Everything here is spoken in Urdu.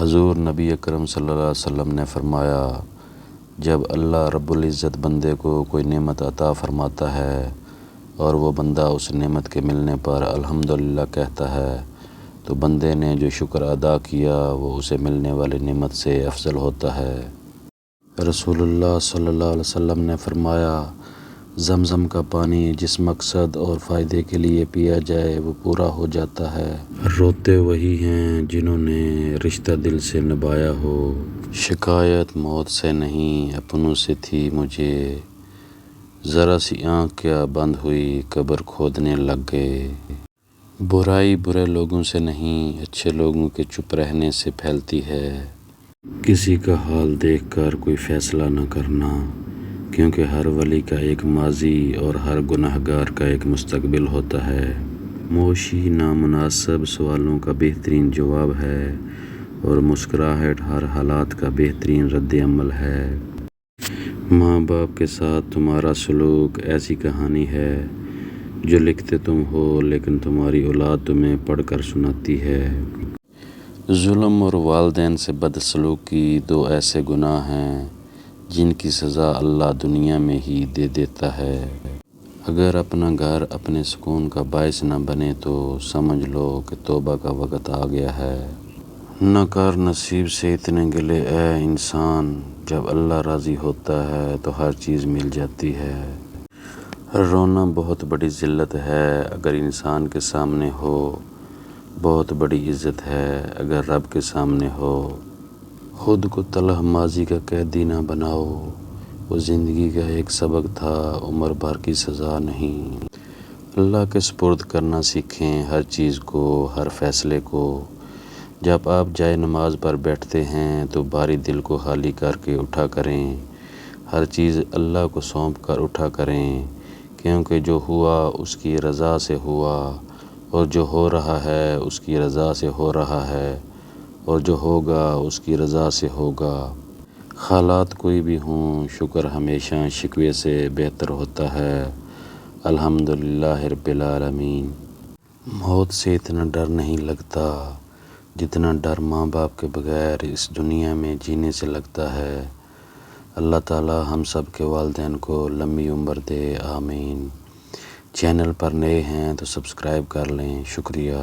حضور نبی اکرم صلی اللہ علیہ وسلم نے فرمایا، جب اللہ رب العزت بندے کو کوئی نعمت عطا فرماتا ہے اور وہ بندہ اس نعمت کے ملنے پر الحمدللہ کہتا ہے تو بندے نے جو شکر ادا کیا وہ اسے ملنے والی نعمت سے افضل ہوتا ہے۔ رسول اللہ صلی اللہ علیہ وسلم نے فرمایا، زمزم کا پانی جس مقصد اور فائدے کے لیے پیا جائے وہ پورا ہو جاتا ہے۔ روتے وہی ہیں جنہوں نے رشتہ دل سے نبھایا ہو، شکایت موت سے نہیں اپنوں سے تھی مجھے، ذرا سی آنکھ کیا بند ہوئی قبر کھودنے لگ گئے۔ برائی برے لوگوں سے نہیں اچھے لوگوں کے چپ رہنے سے پھیلتی ہے۔ کسی کا حال دیکھ کر کوئی فیصلہ نہ کرنا، کیونکہ ہر ولی کا ایک ماضی اور ہر گناہ گار کا ایک مستقبل ہوتا ہے۔ خاموشی نامناسب سوالوں کا بہترین جواب ہے اور مسکراہٹ ہر حالات کا بہترین رد عمل ہے۔ ماں باپ کے ساتھ تمہارا سلوک ایسی کہانی ہے جو لکھتے تم ہو لیکن تمہاری اولاد تمہیں پڑھ کر سناتی ہے۔ ظلم اور والدین سے بدسلوکی دو ایسے گناہ ہیں جن کی سزا اللہ دنیا میں ہی دے دیتا ہے۔ اگر اپنا گھر اپنے سکون کا باعث نہ بنے تو سمجھ لو کہ توبہ کا وقت آ گیا ہے۔ نہ کر نصیب سے اتنے گلے اے انسان، جب اللہ راضی ہوتا ہے تو ہر چیز مل جاتی ہے۔ رونا بہت بڑی ذلت ہے اگر انسان کے سامنے ہو، بہت بڑی عزت ہے اگر رب کے سامنے ہو۔ خود کو تلخ ماضی کا قیدی نہ بناؤ، وہ زندگی کا ایک سبق تھا، عمر بھر کی سزا نہیں۔ اللہ کے سپرد کرنا سیکھیں ہر چیز کو، ہر فیصلے کو۔ جب آپ جائے نماز پر بیٹھتے ہیں تو بھاری دل کو خالی کر کے اٹھا کریں، ہر چیز اللہ کو سونپ کر اٹھا کریں، کیونکہ جو ہوا اس کی رضا سے ہوا اور جو ہو رہا ہے اس کی رضا سے ہو رہا ہے اور جو ہوگا اس کی رضا سے ہوگا۔ حالات کوئی بھی ہوں، شکر ہمیشہ شکوے سے بہتر ہوتا ہے۔ الحمدللہ رب العالمین۔ موت سے اتنا ڈر نہیں لگتا جتنا ڈر ماں باپ کے بغیر اس دنیا میں جینے سے لگتا ہے۔ اللہ تعالی ہم سب کے والدین کو لمبی عمر دے، آمین۔ چینل پر نئے ہیں تو سبسکرائب کر لیں، شکریہ۔